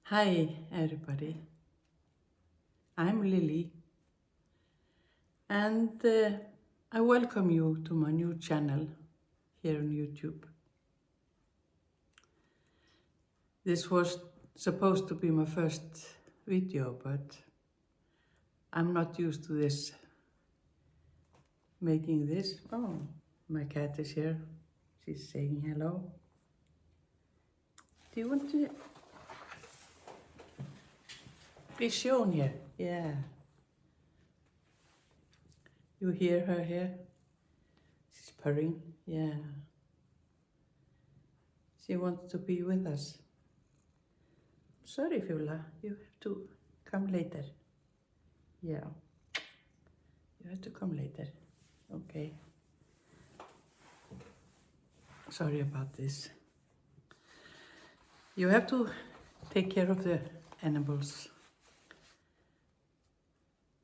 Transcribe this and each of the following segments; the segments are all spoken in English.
Hi, everybody. I'm Lily, and I welcome you to my new channel here on YouTube. This was supposed to be my first video, but I'm not used to this, making this. Oh, my cat is here. She's saying hello. Do you want to be shown here? Yeah. You hear her here? She's purring. Yeah. She wants to be with us. Sorry, Fiola, you have to come later. Yeah, you have to come later. Okay. Sorry about this. You have to take care of the animals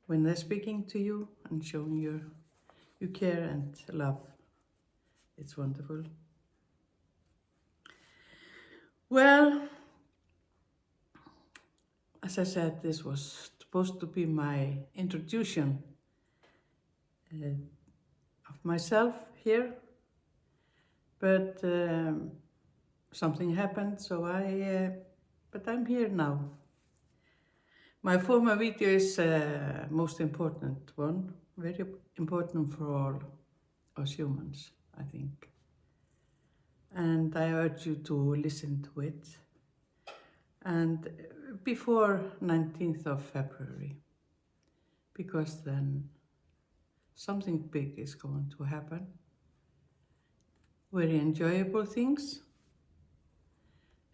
when they're speaking to you and showing you care and love. It's wonderful. Well, as I said, this was supposed to be my introduction of myself here, but something happened, so but I'm here now. My former video is most important one, very important for all us humans, I think. And I urge you to listen to it. And before 19th of February, because then something big is going to happen. Very enjoyable things.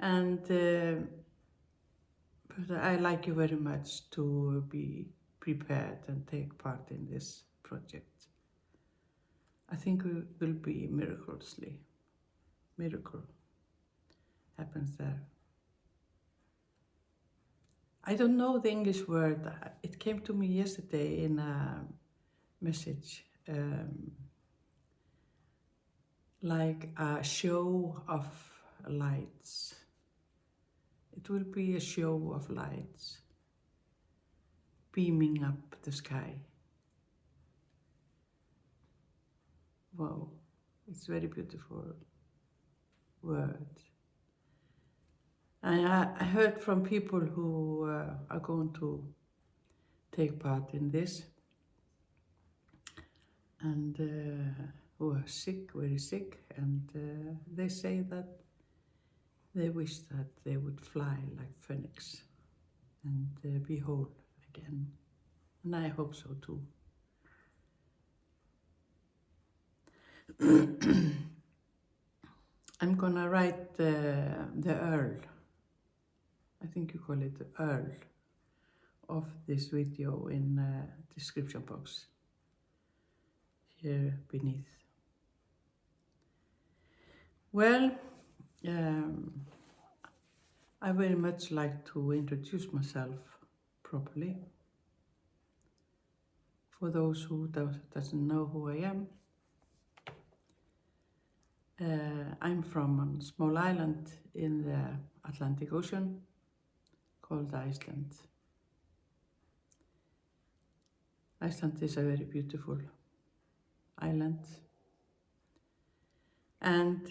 And but I like you very much to be prepared and take part in this project. I think it will be miracle happens there. I don't know the English word. It came to me yesterday in a message, like a show of lights. It will be a show of lights beaming up the sky. Wow, it's very beautiful word. I heard from people who are going to take part in this and who are sick, very sick, and they say that they wish that they would fly like phoenix and be whole again. And I hope so too. I'm gonna write the Earl, I think you call it the Earl, of this video in the description box here beneath. Well, I very much like to introduce myself properly. For those who doesn't know who I am, I'm from a small island in the Atlantic Ocean called Iceland. Iceland is a very beautiful island, and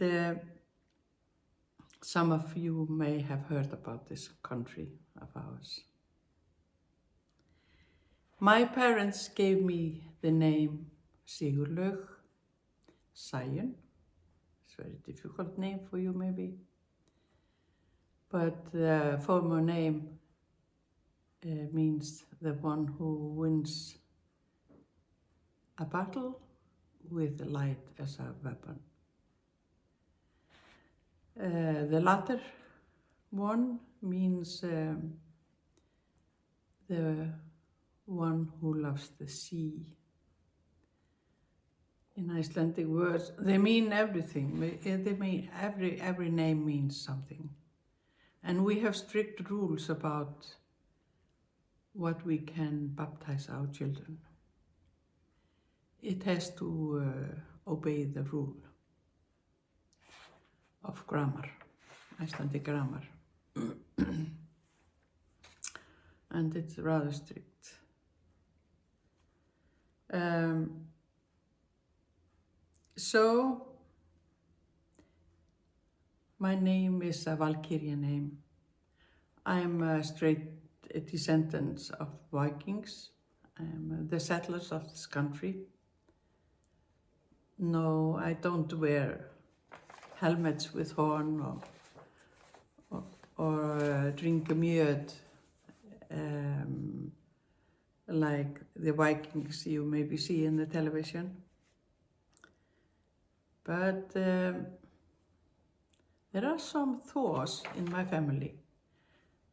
some of you may have heard about this country of ours. My parents gave me the name Sigurlaug, Sion. It's a very difficult name for you maybe. But the former name means the one who wins a battle with light as a weapon. The latter one means the one who loves the sea. In Icelandic words, they mean everything. They mean every name means something. And we have strict rules about what we can baptize our children. It has to obey the rule of grammar, Icelandic grammar. and it's rather strict. So my name is a Valkyria name. I'm a straight descendant of Vikings. I'm the settlers of this country. No, I don't wear helmets with horn or drink mjöd like the Vikings you maybe see in the television. But there are some Thors in my family.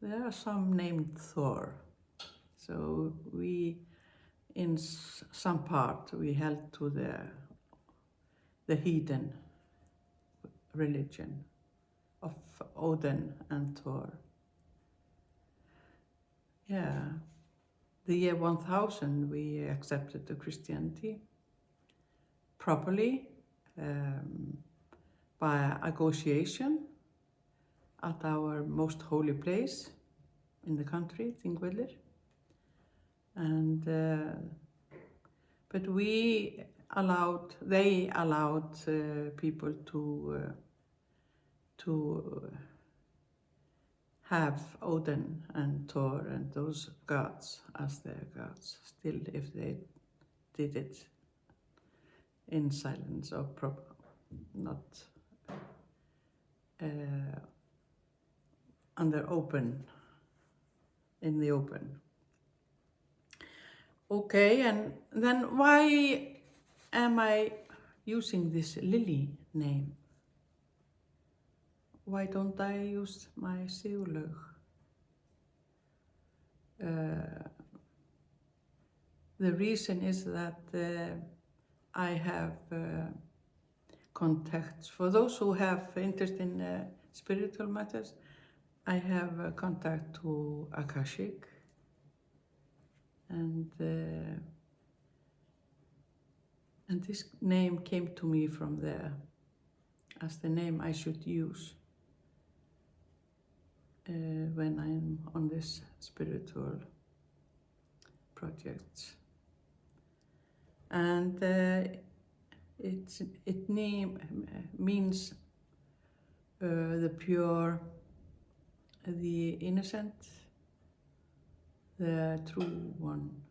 There are some named Thor. So we, in some part, we held to the heathen religion of Odin and Thor. Yeah, the year 1000 we accepted the Christianity properly by negotiation at our most holy place in the country, Þingvellir. And but they allowed people to have Odin and Thor and those gods as their gods, still if they did it in silence or not in the open. Okay, and then why am I using this Lily name? Why don't I use my Sigurlaug? The reason is that I have contacts. For those who have interest in spiritual matters, I have contact to Akashic, and this name came to me from there as the name I should use when I'm on this spiritual projects. And it means the pure, the innocent, the true one.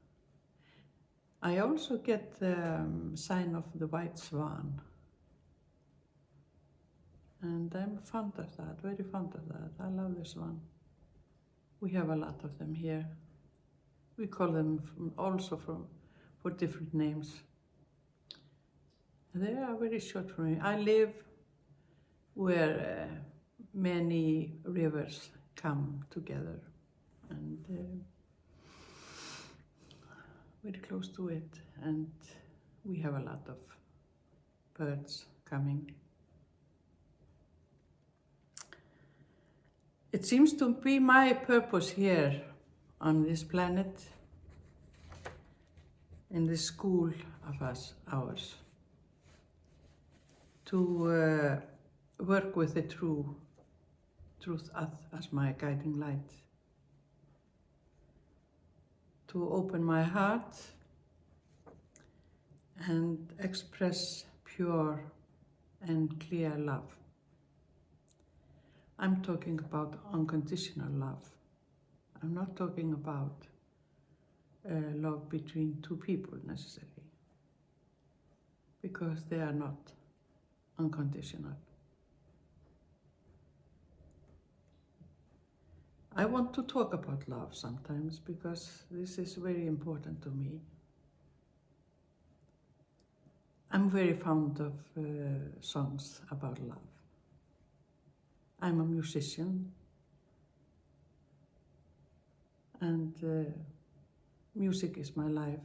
I also get the sign of the white swan. And I'm fond of that, very fond of that. I love the swan. We have a lot of them here. We call them for different names. They are very short for me. I live where many rivers come together, and very close to it, and we have a lot of birds coming. It seems to be my purpose here on this planet, in this school of ours, to work with the truth as my guiding light, to open my heart and express pure and clear love. I'm talking about unconditional love. I'm not talking about love between two people necessarily, because they are not unconditional. I want to talk about love sometimes because this is very important to me. I'm very fond of songs about love. I'm a musician, and music is my life.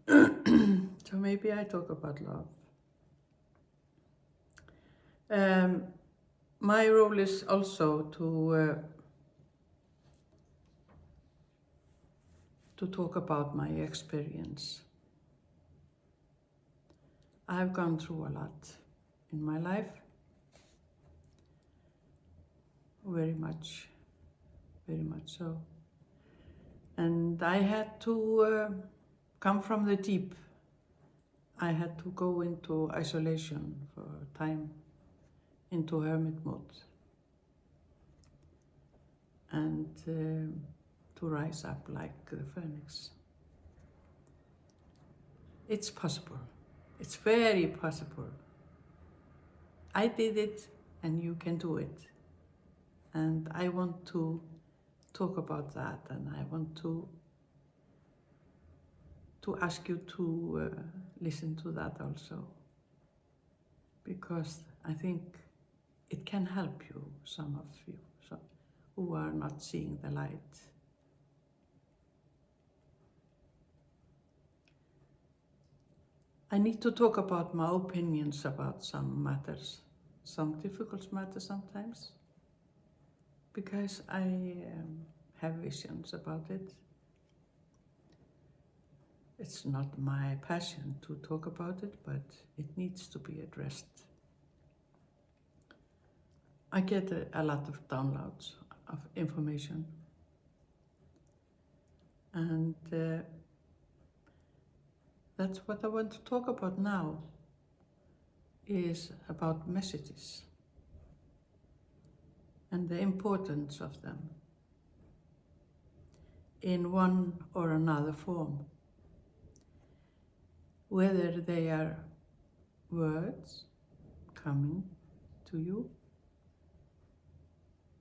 So maybe I talk about love. My role is also to talk about my experience. I've gone through a lot in my life, very much very much so. And I had to come from the deep. I had to go into isolation for a time, into hermit mode, and to rise up like the phoenix. It's possible. It's very possible. I did it, and you can do it. And I want to talk about that, and I want to ask you to listen to that also, because I think it can help you, some of you, who are not seeing the light. I need to talk about my opinions about some matters, some difficult matters sometimes, because I have visions about it. It's not my passion to talk about it, but it needs to be addressed. I get a lot of downloads of information, and that's what I want to talk about now, is about messages and the importance of them in one or another form, whether they are words coming to you,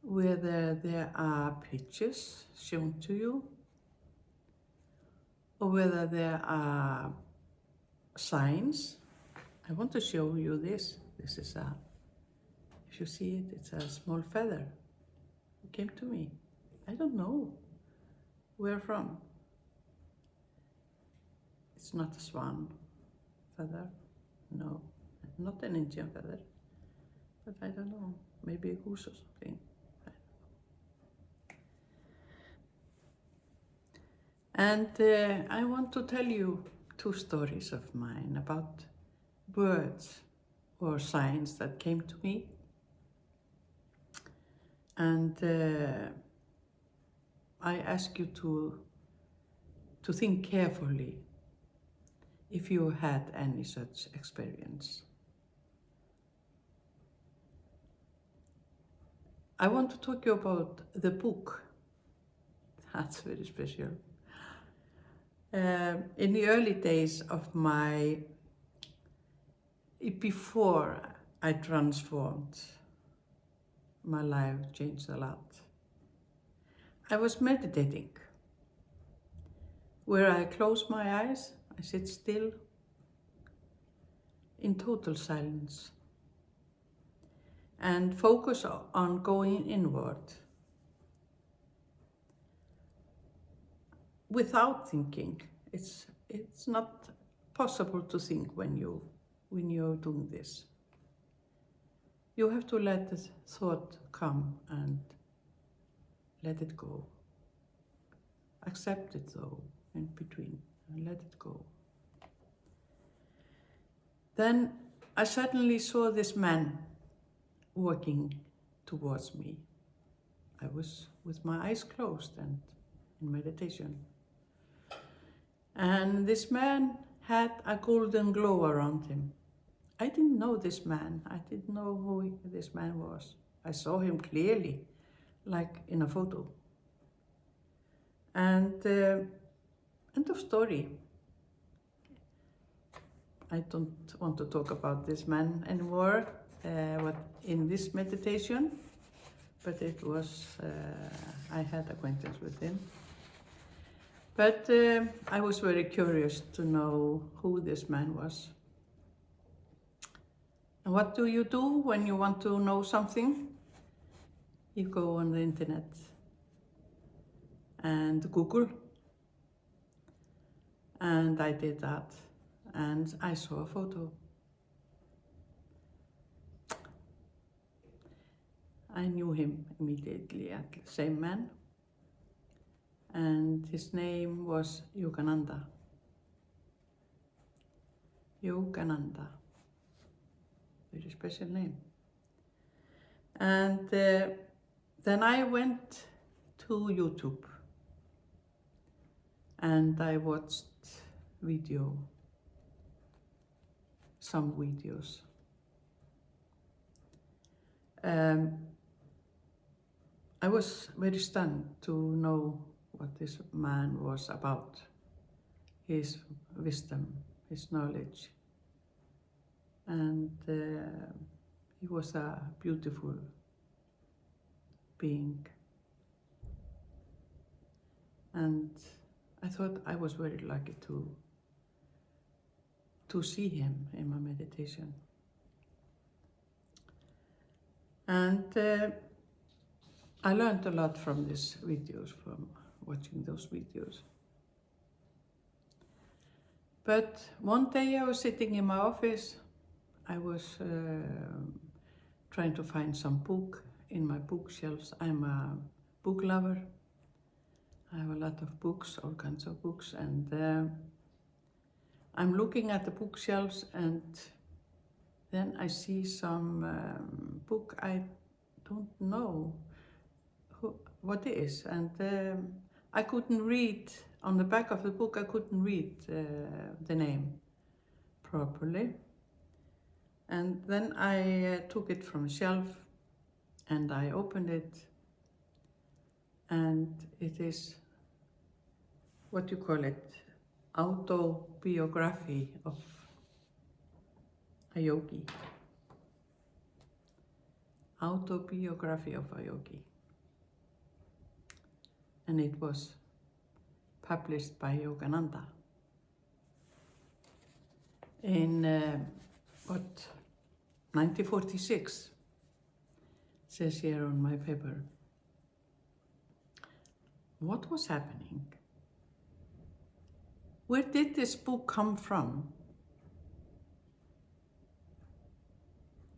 whether there are pictures shown to you, or whether there are signs. I want to show you this. This is if you see it, it's a small feather. It came to me. I don't know where from. It's not a swan feather, no, not an Indian feather, but I don't know, maybe a goose or something. And I want to tell you 2 stories of mine about words or signs that came to me. And I ask you to think carefully if you had any such experience. I want to talk to you about the book. That's very special. In the early days of before I transformed, my life changed a lot. I was meditating, where I close my eyes, I sit still, in total silence, and focus on going inward, without thinking. It's not possible to think when you're doing this. You have to let the thought come and let it go. Accept it though, in between, and let it go. Then I suddenly saw this man walking towards me. I was with my eyes closed and in meditation. And this man had a golden glow around him. I didn't know this man. I didn't know who this man was. I saw him clearly, like in a photo. And end of story. I don't want to talk about this man anymore, in this meditation, but it was, I had acquaintance with him. But I was very curious to know who this man was. And what do you do when you want to know something? You go on the internet and Google. And I did that, and I saw a photo. I knew him immediately, the same man. And his name was Yogananda. Yogananda. Very special name. And then I went to YouTube and I watched some videos. I was very stunned to know what this man was about, his wisdom, his knowledge. And he was a beautiful being. And I thought I was very lucky to see him in my meditation. And I learned a lot from these videos, from watching those videos. But one day I was sitting in my office, I was trying to find some book in my bookshelves. I'm a book lover. I have a lot of books, all kinds of books, and I'm looking at the bookshelves and then I see some book I don't know what it is, and I couldn't read, on the back of the book I couldn't read the name properly. And then I took it from a shelf and I opened it, and it is, what do you call it, autobiography of a yogi. Autobiography of a yogi. And it was published by Yogananda in 1946, says here on my paper. What was happening? Where did this book come from?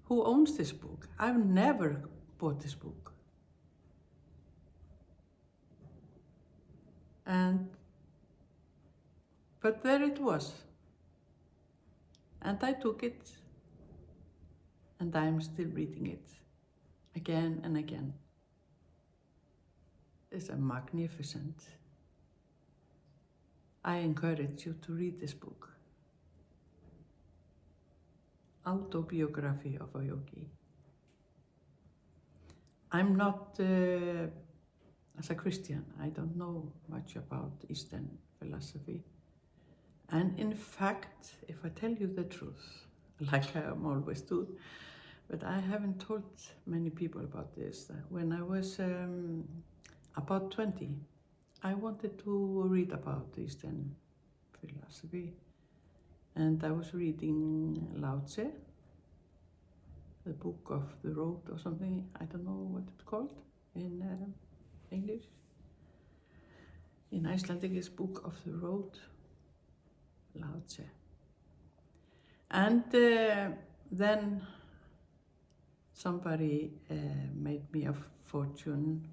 Who owns this book? I've never bought this book. But there it was. And I took it, and I'm still reading it again and again. It's a magnificent. I encourage you to read this book. Autobiography of a yogi. I'm not, as a Christian, I don't know much about Eastern philosophy. And in fact, if I tell you the truth, like I always do, but I haven't told many people about this. When I was about 20, I wanted to read about Eastern philosophy. And I was reading Lao Tse, the Book of the Road or something. I don't know what it's called in English. In Icelandic it's Book of the Road, Lao Tse. And then somebody made me a fortune.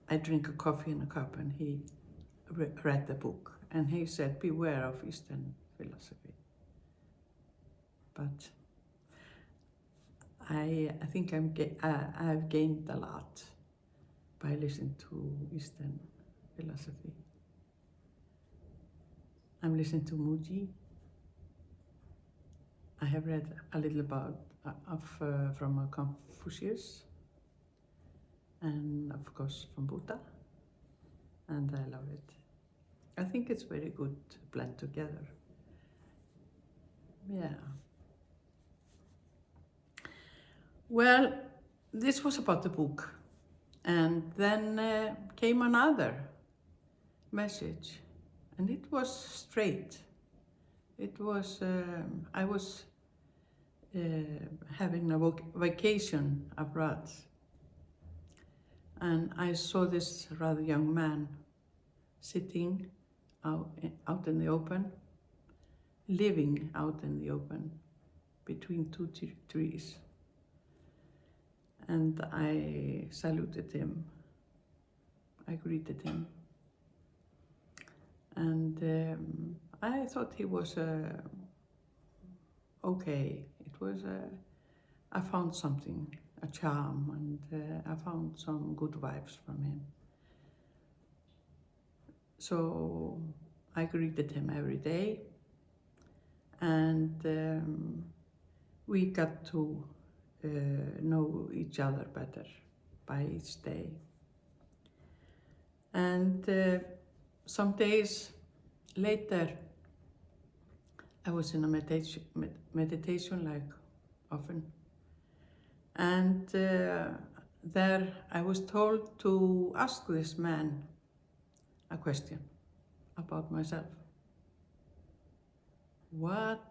I drink a coffee in a cup, and he read the book, and he said, beware of Eastern philosophy. But I think I've gained a lot by listening to Eastern philosophy. I'm listening to Muji. I have read a little about from Confucius, and of course from Buddha, and I love it. I think it's very good to blend together. Yeah. Well, this was about the book, and then came another message, and it was straight. It was, I was having a vacation abroad, and I saw this rather young man sitting out in the open, living out in the open between two trees. And I saluted him, I greeted him, and I thought he was okay. It was, I found something a charm, and I found some good vibes from him. So I greeted him every day, and we got to know each other better by each day. And some days later, I was in a meditation like often, and there I was told to ask this man a question about myself. What?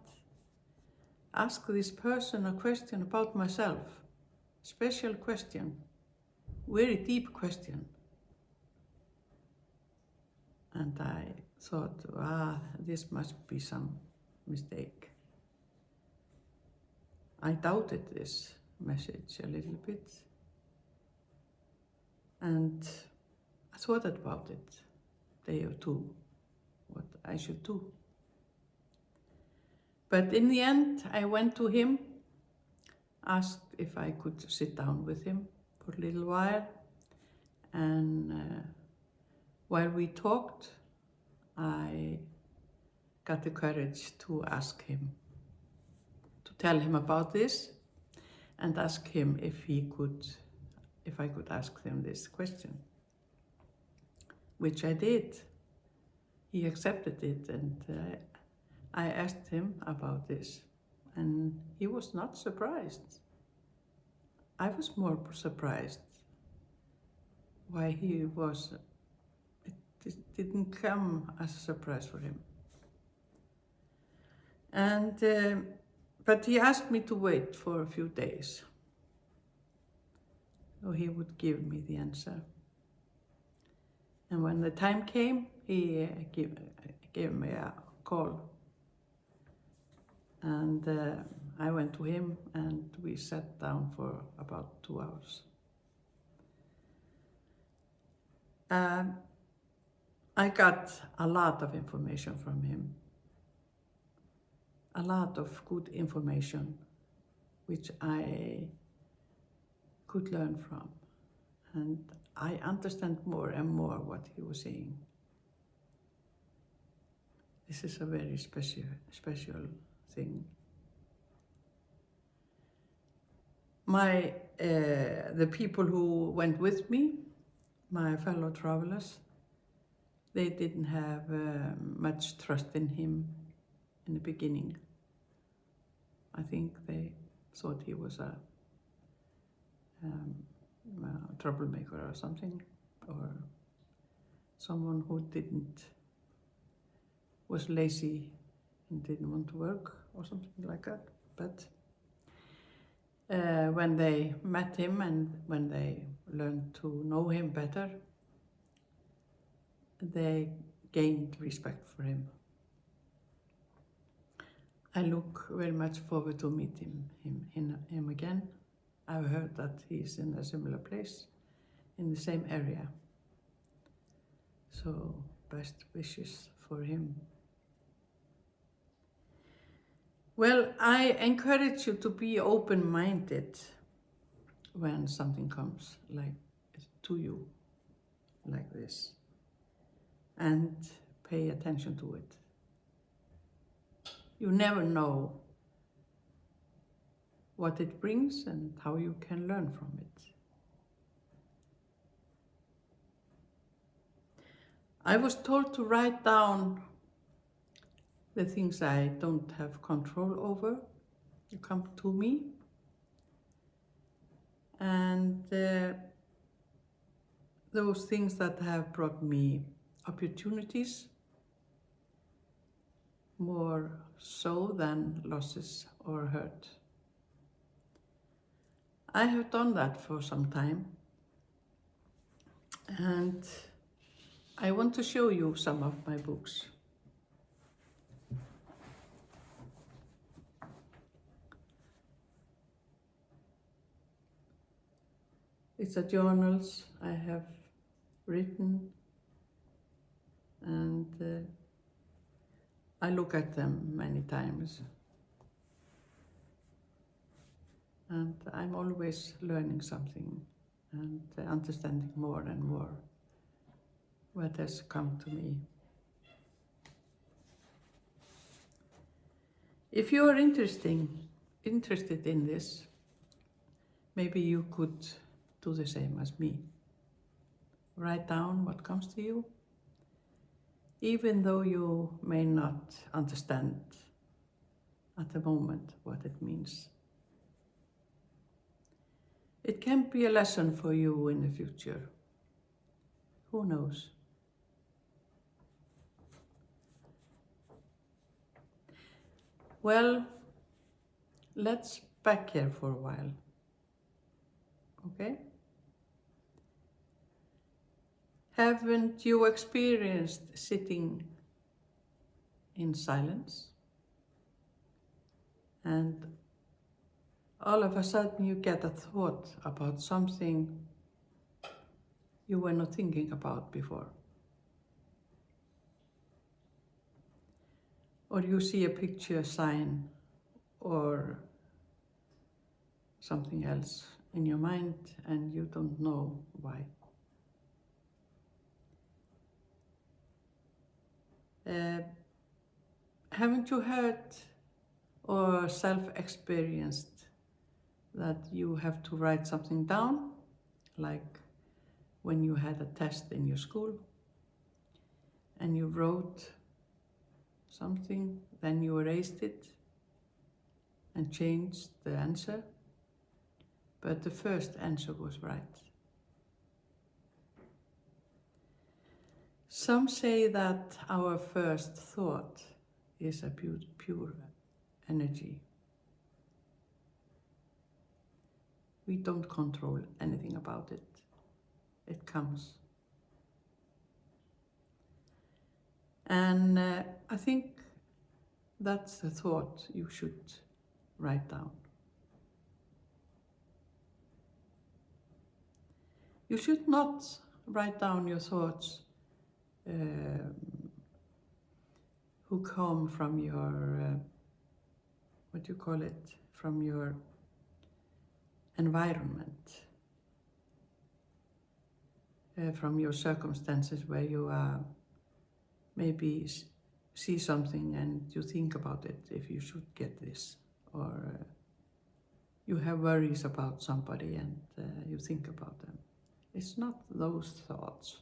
Ask this person a question about myself? Special question, very deep question. And I thought, this must be some mistake. I doubted this message a little bit, and I thought about it a day or two, what I should do. But in the end, I went to him, asked if I could sit down with him for a little while, and while we talked, I got the courage to ask him, to tell him about this, and ask him if I could ask him this question, which I did. He accepted it, and I asked him about this, and he was not surprised. I was more surprised why he was. It didn't come as a surprise for him. And but he asked me to wait for a few days, so he would give me the answer. And when the time came, he gave me a call. And I went to him, and we sat down for about 2 hours. I got a lot of information from him, a lot of good information, which I could learn from. And I understand more and more what he was saying. This is a very special thing. The people who went with me, my fellow travelers, they didn't have much trust in him in the beginning. I think they thought he was a troublemaker or something, or someone who was lazy and didn't want to work or something like that. But when they met him and when they learned to know him better, they gained respect for him. I look very much forward to meeting him again. I've heard that he's in a similar place, in the same area. So best wishes for him. Well, I encourage you to be open-minded when something comes to you like this, and pay attention to it. You never know what it brings and how you can learn from it. I was told to write down the things I don't have control over. You come to me, and those things that have brought me opportunities, more so than losses or hurt. I have done that for some time, and I want to show you some of my books. It's a journals I have written, and I look at them many times. And I'm always learning something and understanding more and more what has come to me. If you are interested in this, maybe you could do the same as me. Write down what comes to you, even though you may not understand at the moment what it means. It can be a lesson for you in the future. Who knows? Well, let's back here for a while. Okay? Haven't you experienced sitting in silence and all of a sudden you get a thought about something you were not thinking about before? Or you see a picture, sign, or something else in your mind and you don't know why. Haven't you heard or self-experienced that you have to write something down, like when you had a test in your school and you wrote something, then you erased it and changed the answer, but the first answer was right. Some say that our first thought is a pure energy. We don't control anything about it. It comes. And I think that's the thought you should write down. You should not write down your thoughts who come from your, what do you call it, from your environment, from your circumstances where you maybe see something and you think about it, if you should get this, or you have worries about somebody and you think about them. It's not those thoughts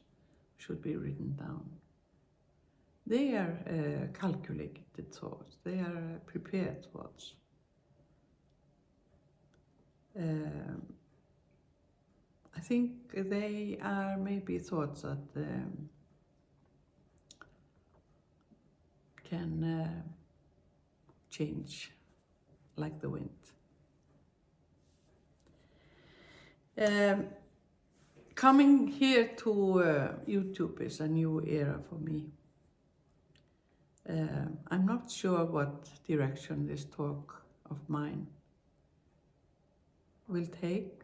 should be written down. They are calculated thoughts. They are prepared thoughts. I think they are maybe thoughts that can change like the wind. Coming here to YouTube is a new era for me. I'm not sure what direction this talk of mine will take.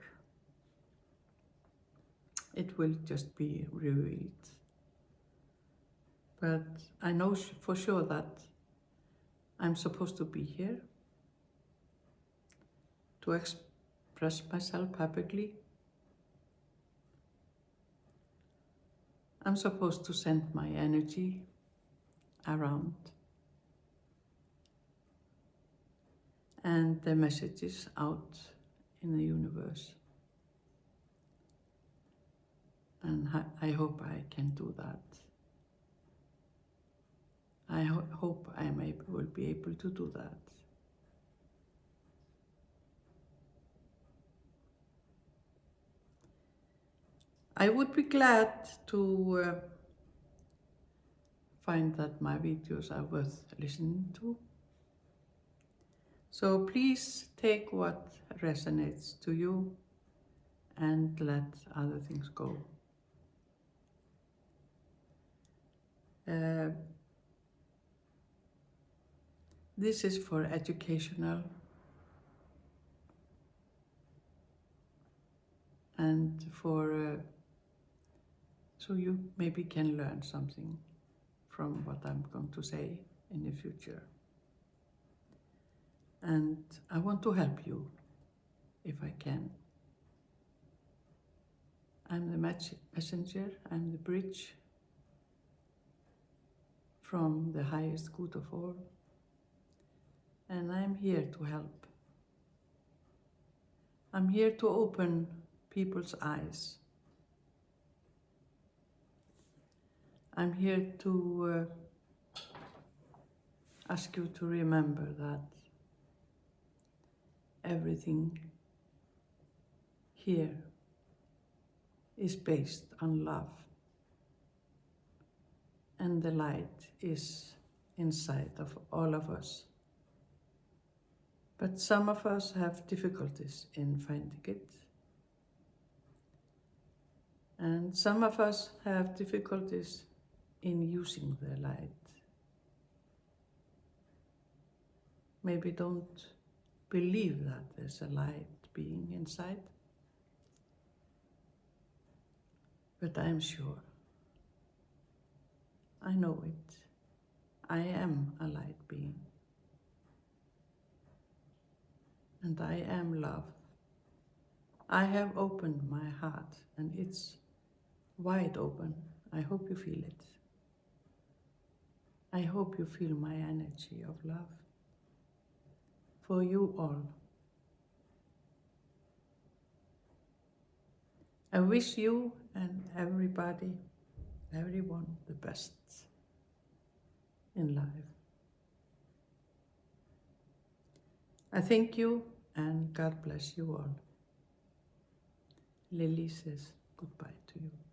It will just be revealed. But I know for sure that I'm supposed to be here to express myself publicly. I'm supposed to send my energy around and the messages out in the universe. And I hope I can do that. I hope I will be able to do that. I would be glad to find that my videos are worth listening to. So please take what resonates to you and let other things go. This is for educational and for so you maybe can learn something from what I'm going to say in the future. And I want to help you. if I can. I'm the messenger, I'm the bridge from the highest good of all, and I'm here to help. I'm here to open people's eyes. I'm here to ask you to remember that everything here is based on love, and the light is inside of all of us. But some of us have difficulties in finding it, and some of us have difficulties in using the light. Maybe don't believe that there's a light being inside, but I'm sure. I know it. I am a light being, and I am love. I have opened my heart, and it's wide open. I hope you feel it. I hope you feel my energy of love for you all. I wish you and everybody, everyone, the best in life. I thank you and God bless you all. Lily says goodbye to you.